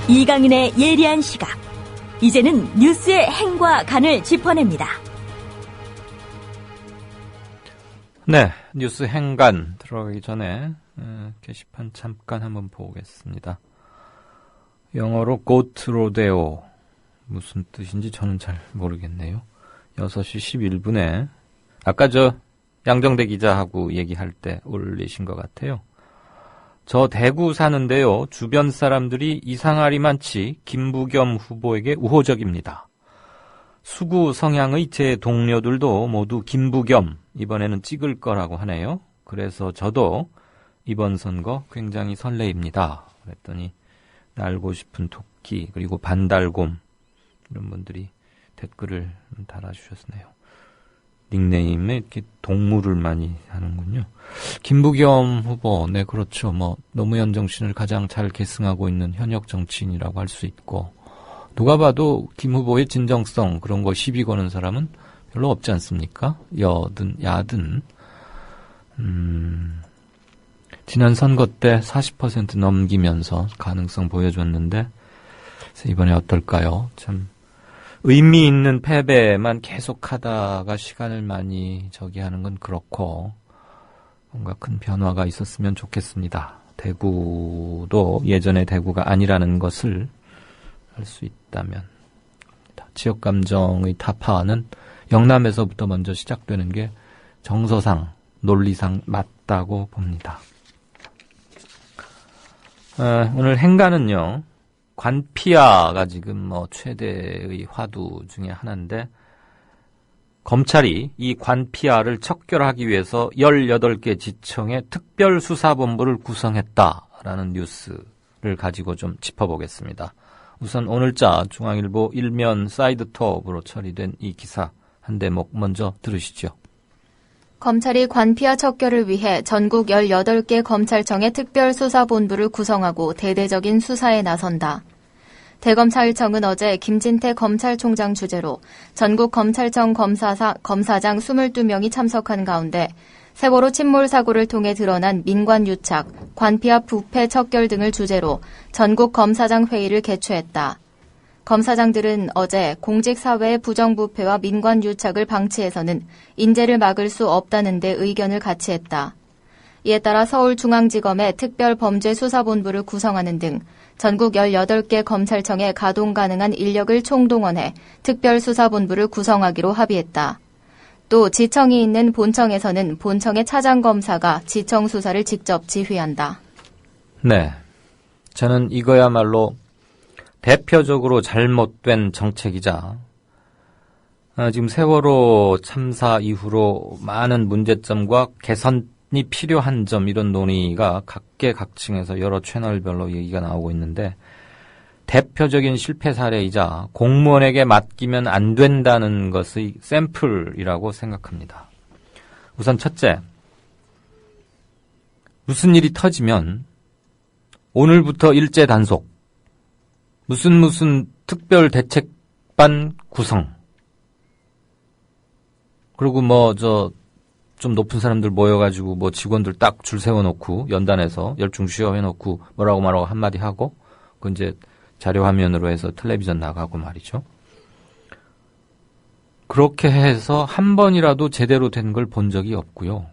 이강인의 예리한 시각. 이제는 뉴스의 행과 간을 짚어냅니다. 네, 뉴스 행간 들어가기 전에 게시판 잠깐 한번 보겠습니다. 영어로 고트 로데오 무슨 뜻인지 저는 잘 모르겠네요. 6시 11분에 아까 양정대 기자하고 얘기할 때 올리신 것 같아요. 저 대구 사는데요. 주변 사람들이 이상하리 많지 김부겸 후보에게 우호적입니다. 수구 성향의 제 동료들도 모두 김부겸 이번에는 찍을 거라고 하네요. 그래서 저도 이번 선거 굉장히 설레입니다. 그랬더니 날고 싶은 토끼 그리고 반달곰 이런 분들이 댓글을 달아주셨네요. 닉네임에 이렇게 동물을 많이 하는군요. 김부겸 후보, 네, 그렇죠. 노무현 정신을 가장 잘 계승하고 있는 현역 정치인이라고 할 수 있고, 누가 봐도 김 후보의 진정성, 그런 거 시비 거는 사람은 별로 없지 않습니까? 여든, 야든. 지난 선거 때 40% 넘기면서 가능성 보여줬는데, 이번에 어떨까요? 참. 의미 있는 패배만 계속하다가 시간을 많이 하는 건 그렇고 뭔가 큰 변화가 있었으면 좋겠습니다. 대구도 예전의 대구가 아니라는 것을 알 수 있다면 지역 감정의 타파는 영남에서부터 먼저 시작되는 게 정서상 논리상 맞다고 봅니다. 오늘 행가는요. 관피아가 지금 최대의 화두 중에 하나인데 검찰이 이 관피아를 척결하기 위해서 18개 지청의 특별수사본부를 구성했다라는 뉴스를 가지고 좀 짚어보겠습니다. 우선 오늘자 중앙일보 일면 사이드톱으로 처리된 이 기사 한 대목 먼저 들으시죠. 검찰이 관피아 척결을 위해 전국 18개 검찰청의 특별수사본부를 구성하고 대대적인 수사에 나선다. 대검찰청은 어제 김진태 검찰총장 주재로 전국 검찰청 검사장 22명이 참석한 가운데 세월호 침몰 사고를 통해 드러난 민관 유착, 관피아 부패 척결 등을 주제로 전국 검사장 회의를 개최했다. 검사장들은 어제 공직사회의 부정부패와 민관 유착을 방치해서는 인재를 막을 수 없다는 데 의견을 같이 했다. 이에 따라 서울중앙지검의 특별범죄수사본부를 구성하는 등 전국 18개 검찰청에 가동 가능한 인력을 총동원해 특별수사본부를 구성하기로 합의했다. 또 지청이 있는 본청에서는 본청의 차장검사가 지청 수사를 직접 지휘한다. 네, 저는 이거야말로 대표적으로 잘못된 정책이자 지금 세월호 참사 이후로 많은 문제점과 개선이 필요한 점 이런 논의가 각계각층에서 여러 채널별로 얘기가 나오고 있는데 대표적인 실패 사례이자 공무원에게 맡기면 안 된다는 것의 샘플이라고 생각합니다. 우선 첫째, 무슨 일이 터지면 오늘부터 일제 단속, 무슨 특별 대책반 구성. 그리고 좀 높은 사람들 모여가지고 직원들 딱 줄 세워놓고 연단해서 열중 취업해놓고 뭐라고 한마디 하고 그 이제 자료 화면으로 해서 텔레비전 나가고 말이죠. 그렇게 해서 한 번이라도 제대로 된 걸 본 적이 없고요.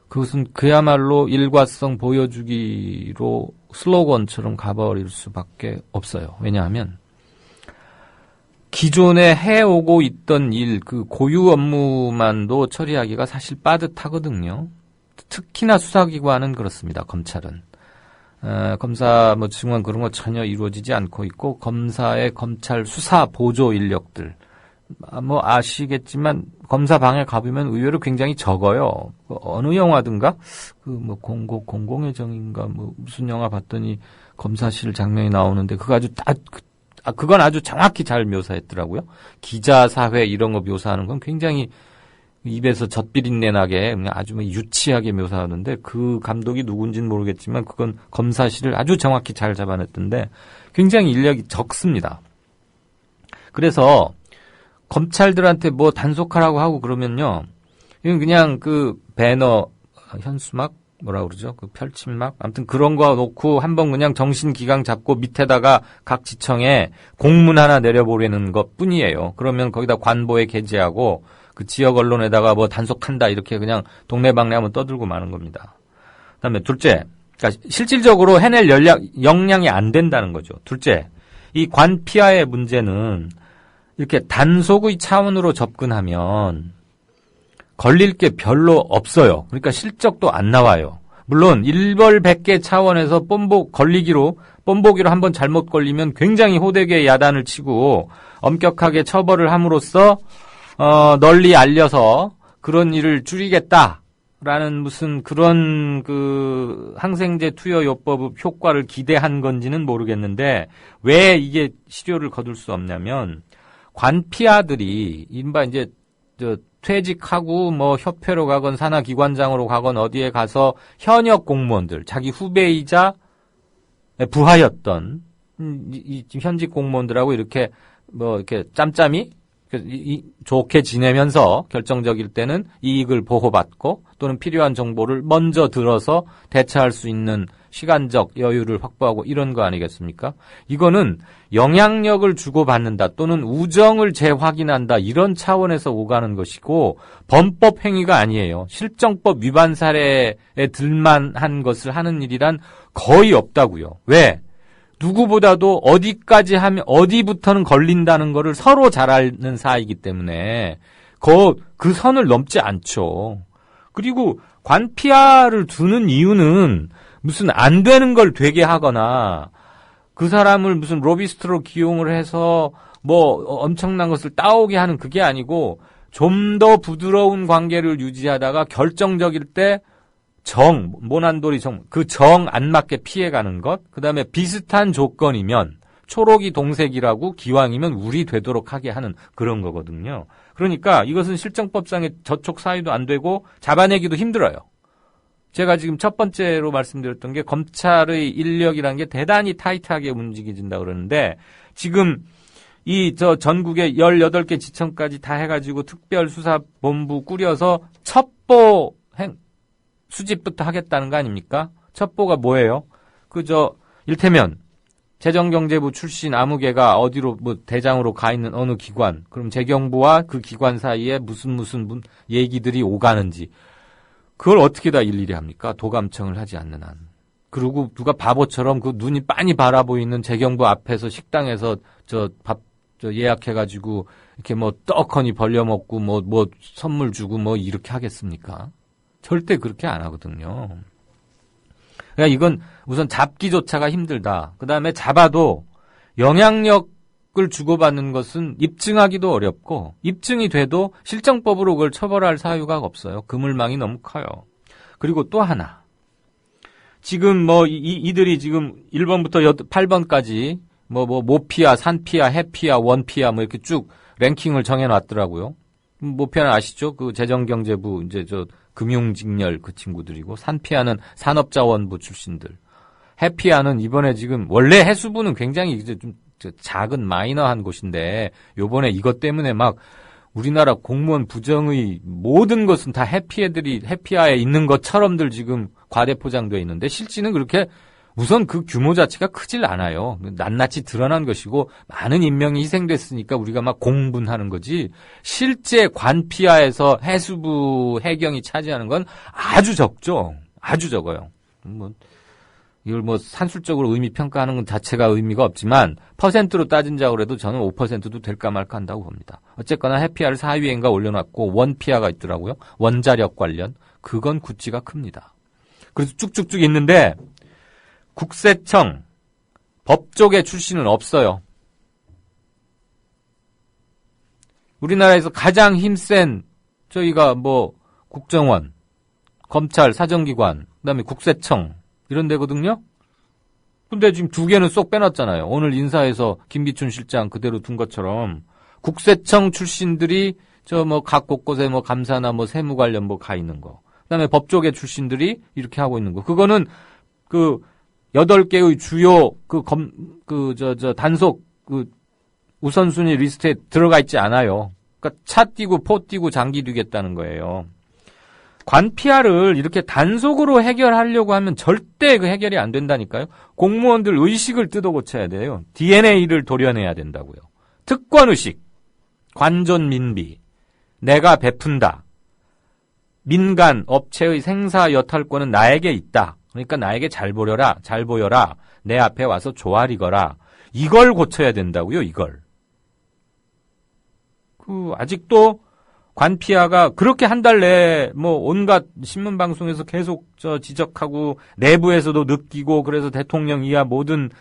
그것은 그야말로 일과성 보여주기로 슬로건처럼 가버릴 수밖에 없어요. 왜냐하면 기존에 해오고 있던 일, 그 고유 업무만도 처리하기가 사실 빠듯하거든요. 특히나 수사기관은 그렇습니다. 검찰은. 검사 증언 그런 거 전혀 이루어지지 않고 있고 검사의 검찰 수사 보조 인력들 아시겠지만 검사방에 가보면 의외로 굉장히 적어요. 어느 영화든가 공공의 정인가 무슨 영화 봤더니 검사실 장면이 나오는데 그건 아주 정확히 잘 묘사했더라고요. 기자 사회 이런 거 묘사하는 건 굉장히 입에서 젖비린내 나게 아주 유치하게 묘사하는데 그 감독이 누군지는 모르겠지만 그건 검사실을 아주 정확히 잘 잡아냈던데 굉장히 인력이 적습니다. 그래서 검찰들한테 단속하라고 하고 그러면요. 이건 그냥 그 배너, 현수막, 뭐라 그러죠? 그 펼침막? 아무튼 그런 거 놓고 한번 그냥 정신기강 잡고 밑에다가 각 지청에 공문 하나 내려보내는 것 뿐이에요. 그러면 거기다 관보에 게재하고 그 지역 언론에다가 뭐 단속한다 이렇게 그냥 동네방네 한번 떠들고 마는 겁니다. 그다음에 둘째, 그러니까 실질적으로 해낼 역량이 안 된다는 거죠. 둘째, 이 관피아의 문제는 이렇게 단속의 차원으로 접근하면 걸릴 게 별로 없어요. 그러니까 실적도 안 나와요. 물론 일벌백계 차원에서 걸리기로 한번 잘못 걸리면 굉장히 호되게 야단을 치고 엄격하게 처벌을 함으로써 널리 알려서 그런 일을 줄이겠다라는 무슨 그런 그 항생제 투여요법 효과를 기대한 건지는 모르겠는데 왜 이게 실효를 거둘 수 없냐면 관피아들이 이른바 이제 퇴직하고 뭐 협회로 가건 산하기관장으로 가건 어디에 가서 현역 공무원들, 자기 후배이자 부하였던 이 현직 공무원들하고 이렇게 뭐 이렇게 짬짬이 좋게 지내면서 결정적일 때는 이익을 보호받고 또는 필요한 정보를 먼저 들어서 대처할 수 있는 시간적 여유를 확보하고 이런 거 아니겠습니까? 이거는 영향력을 주고받는다 또는 우정을 재확인한다 이런 차원에서 오가는 것이고 범법 행위가 아니에요. 실정법 위반 사례에 들만한 것을 하는 일이란 거의 없다고요. 왜? 누구보다도 어디까지 하면 어디부터는 걸린다는 거를 서로 잘 아는 사이이기 때문에 그 선을 넘지 않죠. 그리고 관피아를 두는 이유는 무슨 안 되는 걸 되게 하거나 그 사람을 무슨 로비스트로 기용을 해서 뭐 엄청난 것을 따오게 하는 그게 아니고 좀 더 부드러운 관계를 유지하다가 결정적일 때 모난돌이 그 정 안 맞게 피해가는 것, 그 다음에 비슷한 조건이면 초록이 동색이라고 기왕이면 우리 되도록 하게 하는 그런 거거든요. 그러니까 이것은 실정법상의 저촉 사유도 안 되고 잡아내기도 힘들어요. 제가 지금 첫 번째로 말씀드렸던 게 검찰의 인력이라는 게 대단히 타이트하게 움직여진다 그러는데 지금 전국에 18개 지청까지 다 해가지고 특별수사본부 꾸려서 첩보 수집부터 하겠다는 거 아닙니까? 첩보가 뭐예요? 일테면 재정경제부 출신 아무개가 어디로 대장으로 가 있는 어느 기관, 그럼 재경부와 그 기관 사이에 무슨 얘기들이 오가는지 그걸 어떻게 다 일일이 합니까? 도감청을 하지 않는 한. 그리고 누가 바보처럼 그 눈이 빤히 바라보이는 재경부 앞에서 식당에서 예약해가지고 이렇게 떡하니 벌려먹고 선물 주고 이렇게 하겠습니까? 절대 그렇게 안 하거든요. 그러니까 이건 우선 잡기조차가 힘들다. 그 다음에 잡아도 영향력을 주고받는 것은 입증하기도 어렵고 입증이 돼도 실정법으로 그걸 처벌할 사유가 없어요. 그물망이 너무 커요. 그리고 또 하나. 지금 이들이 지금 1번부터 8번까지 모피아, 산피아, 해피아, 원피아 이렇게 쭉 랭킹을 정해놨더라고요. 모피아는 아시죠? 그 재정경제부 금융직렬 그 친구들이고 산피아는 산업자원부 출신들. 해피아는 이번에 지금 원래 해수부는 굉장히 이제 좀 작은 마이너한 곳인데 요번에 이것 때문에 막 우리나라 공무원 부정의 모든 것은 다 해피아에 있는 것처럼들 지금 과대포장되어 있는데 실제는 그렇게 우선 그 규모 자체가 크질 않아요. 낱낱이 드러난 것이고 많은 인명이 희생됐으니까 우리가 막 공분하는 거지. 실제 관피아에서 해수부 해경이 차지하는 건 아주 적죠. 아주 적어요. 이걸 산술적으로 의미 평가하는 것 자체가 의미가 없지만 퍼센트로 따진다고 해도 저는 5%도 될까 말까 한다고 봅니다. 어쨌거나 해피아를 4위인가 올려놨고 원피아가 있더라고요. 원자력 관련. 그건 구찌가 큽니다. 그래서 쭉쭉쭉 있는데 국세청, 법조계 출신은 없어요. 우리나라에서 가장 힘센 저희가 국정원, 검찰, 사정기관, 그다음에 국세청 이런 데거든요. 근데 지금 2개는 쏙 빼놨잖아요. 오늘 인사에서 김기춘 실장 그대로 둔 것처럼 국세청 출신들이 각 곳곳에 감사나 세무 관련 가 있는 거. 그다음에 법조계 출신들이 이렇게 하고 있는 거. 그거는 8개의 주요 단속 우선순위 리스트에 들어가 있지 않아요. 그러니까 차 띄고 포 띄고 장기 뛰겠다는 거예요. 관피아를 이렇게 단속으로 해결하려고 하면 절대 그 해결이 안 된다니까요. 공무원들 의식을 뜯어 고쳐야 돼요. DNA를 도려내야 된다고요. 특권의식, 관존민비, 내가 베푼다. 민간, 업체의 생사 여탈권은 나에게 있다. 그러니까 나에게 잘 보여라, 내 앞에 와서 조아리거라. 이걸 고쳐야 된다고요, 이걸. 아직도 관피아가 그렇게 한 달 내에 온갖 신문방송에서 계속 지적하고 내부에서도 느끼고 그래서 대통령 이하 모든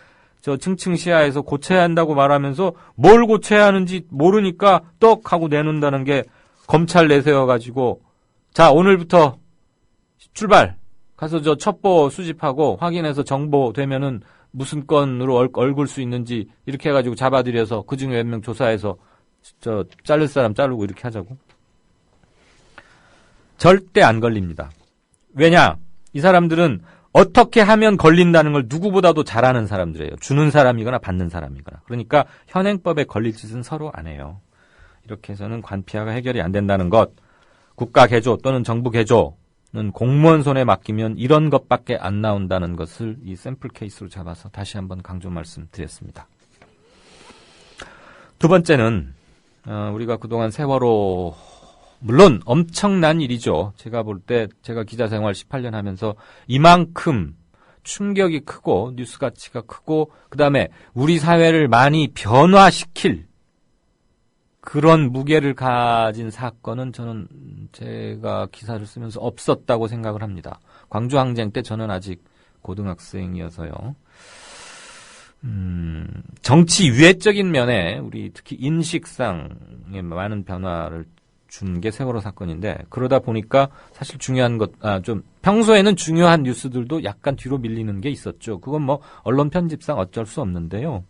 층층시야에서 고쳐야 한다고 말하면서 뭘 고쳐야 하는지 모르니까 떡 하고 내놓는다는 게 검찰 내세워가지고 자, 오늘부터 출발! 가서 첩보 수집하고 확인해서 정보 되면은 무슨 건으로 얽을 수 있는지 이렇게 해가지고 잡아들여서 그중에 몇 명 조사해서 자를 사람 자르고 이렇게 하자고. 절대 안 걸립니다. 왜냐? 이 사람들은 어떻게 하면 걸린다는 걸 누구보다도 잘 아는 사람들이에요. 주는 사람이거나 받는 사람이거나. 그러니까 현행법에 걸릴 짓은 서로 안 해요. 이렇게 해서는 관피아가 해결이 안 된다는 것. 국가 개조 또는 정부 개조는 공무원 손에 맡기면 이런 것밖에 안 나온다는 것을 이 샘플 케이스로 잡아서 다시 한번 강조 말씀드렸습니다. 두 번째는 우리가 그동안 세월호 물론 엄청난 일이죠. 제가 볼 때 제가 기자 생활 18년 하면서 이만큼 충격이 크고 뉴스 가치가 크고 그다음에 우리 사회를 많이 변화시킬 그런 무게를 가진 사건은 저는 제가 기사를 쓰면서 없었다고 생각을 합니다. 광주항쟁 때 저는 아직 고등학생이어서요. 정치 위해적인 면에 우리 특히 인식상에 많은 변화를 준 게 세월호 사건인데 그러다 보니까 사실 중요한 좀 평소에는 중요한 뉴스들도 약간 뒤로 밀리는 게 있었죠. 그건 언론 편집상 어쩔 수 없는데요.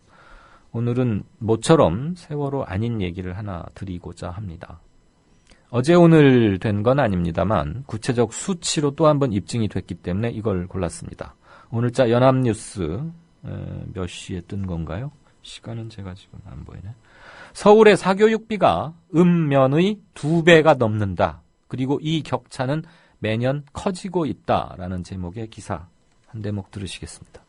오늘은 모처럼 세월호 아닌 얘기를 하나 드리고자 합니다. 어제 오늘 된 건 아닙니다만 구체적 수치로 또 한 번 입증이 됐기 때문에 이걸 골랐습니다. 오늘자 연합뉴스 몇 시에 뜬 건가요? 시간은 제가 지금 안 보이네. 서울의 사교육비가 읍면의 2배가 넘는다. 그리고 이 격차는 매년 커지고 있다라는 제목의 기사 한 대목 들으시겠습니다.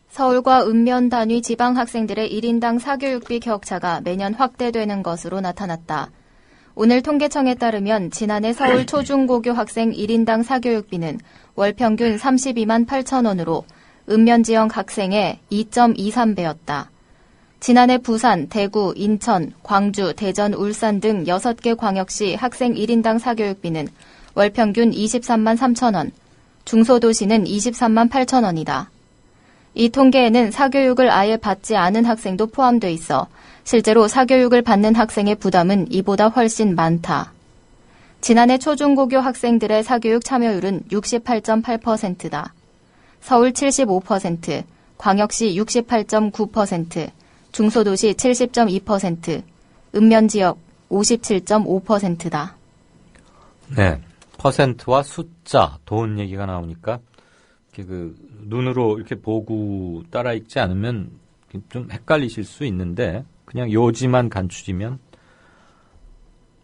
서울과 읍면 단위 지방 학생들의 1인당 사교육비 격차가 매년 확대되는 것으로 나타났다. 오늘 통계청에 따르면 지난해 서울 초중고교 학생 1인당 사교육비는 월 평균 32만 8천 원으로 읍면 지역 학생의 2.23배였다. 지난해 부산, 대구, 인천, 광주, 대전, 울산 등 6개 광역시 학생 1인당 사교육비는 월 평균 23만 3천 원, 중소도시는 23만 8천 원이다. 이 통계에는 사교육을 아예 받지 않은 학생도 포함돼 있어 실제로 사교육을 받는 학생의 부담은 이보다 훨씬 많다. 지난해 초중고교 학생들의 사교육 참여율은 68.8%다. 서울 75%, 광역시 68.9%, 중소도시 70.2%, 읍면지역 57.5%다. 네, 퍼센트와 숫자, 돈 얘기가 나오니까 이렇게 눈으로 이렇게 보고 따라 읽지 않으면 좀 헷갈리실 수 있는데 그냥 요지만 간추리면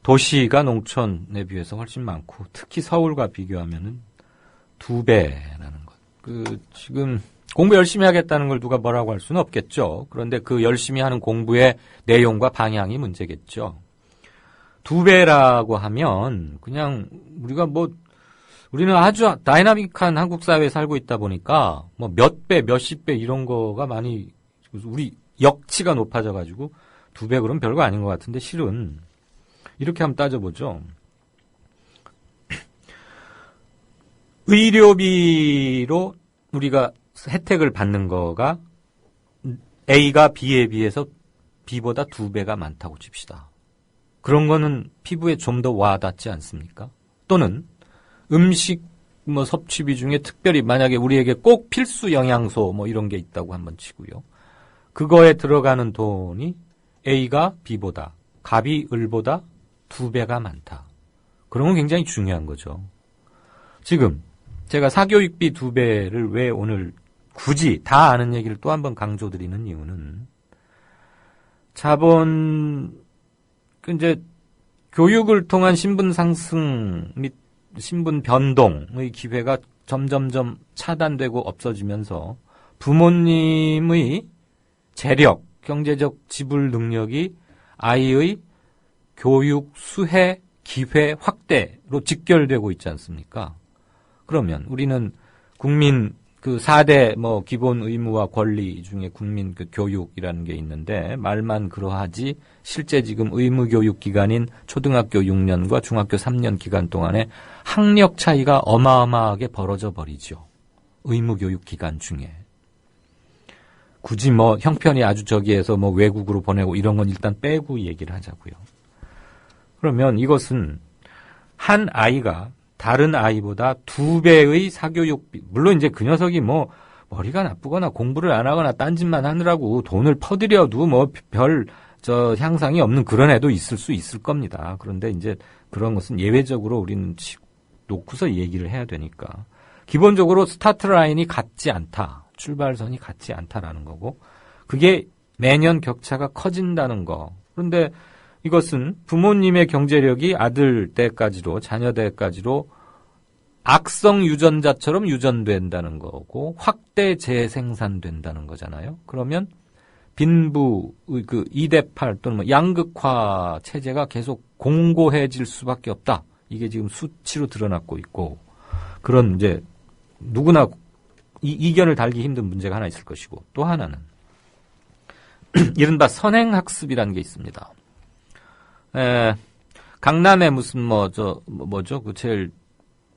도시가 농촌에 비해서 훨씬 많고 특히 서울과 비교하면은 2배라는 것. 지금 공부 열심히 하겠다는 걸 누가 뭐라고 할 수는 없겠죠. 그런데 그 열심히 하는 공부의 내용과 방향이 문제겠죠. 2배라고 하면 그냥 우리는 아주 다이나믹한 한국 사회에 살고 있다 보니까 몇 배, 몇십 배 이런 거가 많이 우리 역치가 높아져가지고 2배 그럼 별거 아닌 것 같은데 실은 이렇게 한번 따져보죠. 의료비로 우리가 혜택을 받는 거가 A가 B에 비해서 B보다 2배가 많다고 칩시다. 그런 거는 피부에 좀 더 와닿지 않습니까? 또는 음식 섭취비 중에 특별히 만약에 우리에게 꼭 필수 영양소 이런 게 있다고 한번 치고요. 그거에 들어가는 돈이 A가 B보다, 갑이 을보다 2배가 많다. 그런 건 굉장히 중요한 거죠. 지금 제가 사교육비 2배를 왜 오늘 굳이 다 아는 얘기를 또 한 번 강조드리는 이유는 이제 교육을 통한 신분 상승 및 신분 변동의 기회가 점점점 차단되고 없어지면서 부모님의 재력, 경제적 지불 능력이 아이의 교육, 수혜, 기회 확대로 직결되고 있지 않습니까? 그러면 우리는 국민 그 4대 뭐 기본 의무와 권리 중에 국민 그 교육이라는 게 있는데 말만 그러하지 실제 지금 의무 교육 기간인 초등학교 6년과 중학교 3년 기간 동안에 학력 차이가 어마어마하게 벌어져 버리죠. 의무 교육 기간 중에. 굳이 뭐 형편이 아주 저기에서 뭐 외국으로 보내고 이런 건 일단 빼고 얘기를 하자고요. 그러면 이것은 한 아이가 다른 아이보다 2배의 사교육비, 물론 이제 그 녀석이 뭐 머리가 나쁘거나 공부를 안 하거나 딴짓만 하느라고 돈을 퍼들여도 뭐 별 향상이 없는 그런 애도 있을 수 있을 겁니다. 그런데 이제 그런 것은 예외적으로 우리는 놓고서 얘기를 해야 되니까. 기본적으로 스타트 라인이 같지 않다. 출발선이 같지 않다라는 거고, 그게 매년 격차가 커진다는 거. 그런데 이것은 부모님의 경제력이 아들 때까지로, 자녀 때까지로 악성 유전자처럼 유전된다는 거고, 확대 재생산된다는 거잖아요. 그러면 빈부, 그 2대8 또는 뭐 양극화 체제가 계속 공고해질 수밖에 없다. 이게 지금 수치로 드러났고 있고, 그런 이제 누구나 이견을 달기 힘든 문제가 하나 있을 것이고, 또 하나는 이른바 선행학습이라는 게 있습니다. 강남에 무슨 뭐죠? 그 제일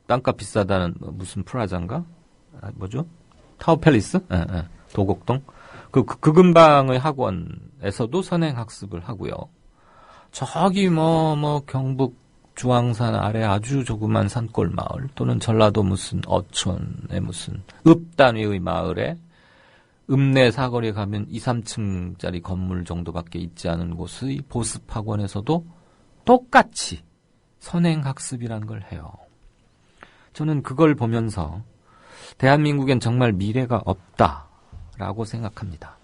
땅값 비싸다는 무슨 프라자인가? 뭐죠? 타워팰리스? 도곡동. 그 근방의 학원에서도 선행학습을 하고요. 저기 경북 주황산 아래 아주 조그만 산골 마을 또는 전라도 무슨 어촌의 무슨 읍단위의 마을에 읍내 사거리에 가면 2, 3층짜리 건물 정도밖에 있지 않은 곳의 보습학원에서도 똑같이 선행학습이라는 걸 해요. 저는 그걸 보면서 대한민국엔 정말 미래가 없다라고 생각합니다.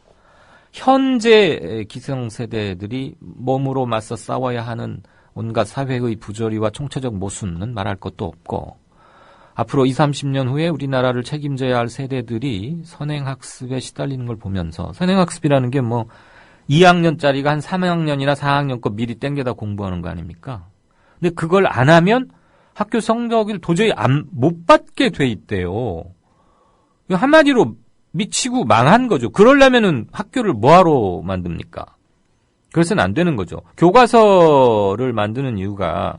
현재 기성세대들이 몸으로 맞서 싸워야 하는 온갖 사회의 부조리와 총체적 모순은 말할 것도 없고, 앞으로 20, 30년 후에 우리나라를 책임져야 할 세대들이 선행학습에 시달리는 걸 보면서, 선행학습이라는 게 2학년짜리가 한 3학년이나 4학년 거 미리 땡겨다 공부하는 거 아닙니까? 근데 그걸 안 하면 학교 성적을 도저히 못 받게 돼 있대요. 한마디로 미치고 망한 거죠. 그러려면은 학교를 뭐하러 만듭니까? 그래서는 안 되는 거죠. 교과서를 만드는 이유가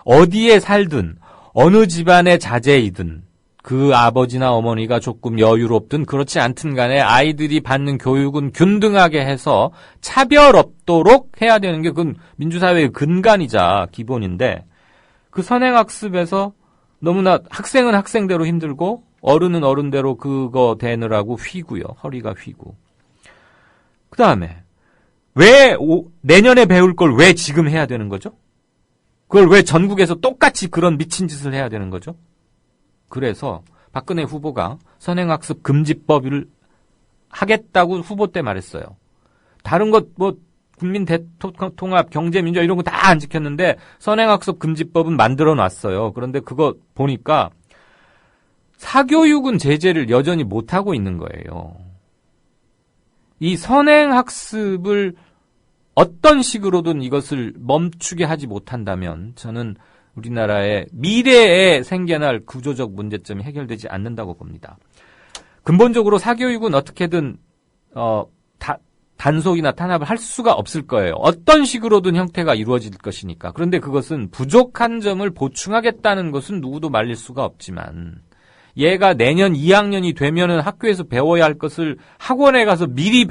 어디에 살든 어느 집안의 자제이든 그 아버지나 어머니가 조금 여유롭든 그렇지 않든 간에 아이들이 받는 교육은 균등하게 해서 차별 없도록 해야 되는 게 그건 민주사회의 근간이자 기본인데, 그 선행학습에서 너무나 학생은 학생대로 힘들고 어른은 어른대로 그거 되느라고 휘고요. 허리가 휘고. 그 다음에 왜 내년에 배울 걸 왜 지금 해야 되는 거죠? 그걸 왜 전국에서 똑같이 그런 미친 짓을 해야 되는 거죠? 그래서 박근혜 후보가 선행학습 금지법을 하겠다고 후보 때 말했어요. 다른 것 국민 대통합, 경제민주화 이런 거 다 안 지켰는데 선행학습 금지법은 만들어 놨어요. 그런데 그거 보니까 사교육은 제재를 여전히 못하고 있는 거예요. 이 선행학습을 어떤 식으로든 이것을 멈추게 하지 못한다면 저는 우리나라의 미래에 생겨날 구조적 문제점이 해결되지 않는다고 봅니다. 근본적으로 사교육은 어떻게든 단속이나 탄압을 할 수가 없을 거예요. 어떤 식으로든 형태가 이루어질 것이니까. 그런데 그것은 부족한 점을 보충하겠다는 것은 누구도 말릴 수가 없지만, 얘가 내년 2학년이 되면은 학교에서 배워야 할 것을 학원에 가서 미리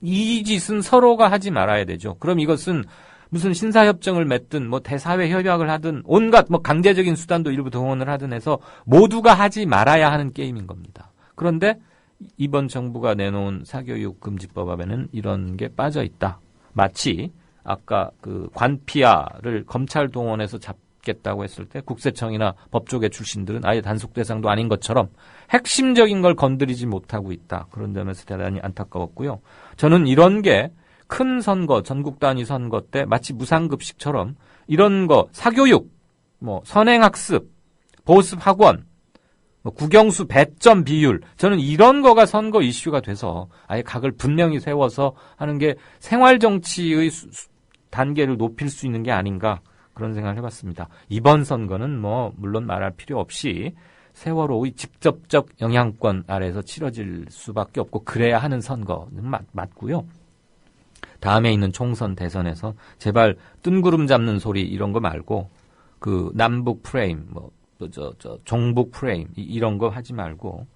이 짓은 서로가 하지 말아야 되죠. 그럼 이것은 무슨 신사협정을 맺든 대사회 협약을 하든 온갖 강제적인 수단도 일부 동원을 하든 해서 모두가 하지 말아야 하는 게임인 겁니다. 그런데 이번 정부가 내놓은 사교육 금지법안에는 이런 게 빠져 있다. 마치 아까 그 관피아를 검찰 동원해서 잡겠다고 했을 때 국세청이나 법조계 출신들은 아예 단속 대상도 아닌 것처럼 핵심적인 걸 건드리지 못하고 있다. 그런 점에서 대단히 안타까웠고요. 저는 이런 게 큰 선거, 전국 단위 선거 때 마치 무상급식처럼 이런 거, 사교육, 뭐 선행학습, 보습학원, 뭐 국영수 배점 비율, 저는 이런 거가 선거 이슈가 돼서 아예 각을 분명히 세워서 하는 게 생활정치의 단계를 높일 수 있는 게 아닌가 그런 생각을 해봤습니다. 이번 선거는 뭐 물론 말할 필요 없이 세월호의 직접적 영향권 아래에서 치러질 수밖에 없고 그래야 하는 선거는 맞고요. 다음에 있는 총선 대선에서 제발 뜬구름 잡는 소리 이런 거 말고 그 남북 프레임, 뭐 종북 프레임 이런 거 하지 말고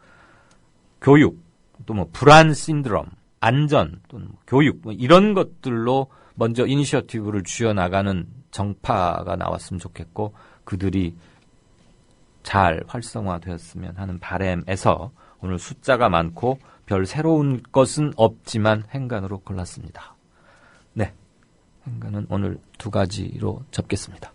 교육, 또 뭐 불안 신드롬, 안전, 또는 교육 뭐 이런 것들로 먼저 이니셔티브를 쥐어 나가는 정파가 나왔으면 좋겠고 그들이 잘 활성화되었으면 하는 바람에서 오늘 숫자가 많고 별 새로운 것은 없지만 행간으로 골랐습니다. 네, 행간은 오늘 2가지로 접겠습니다.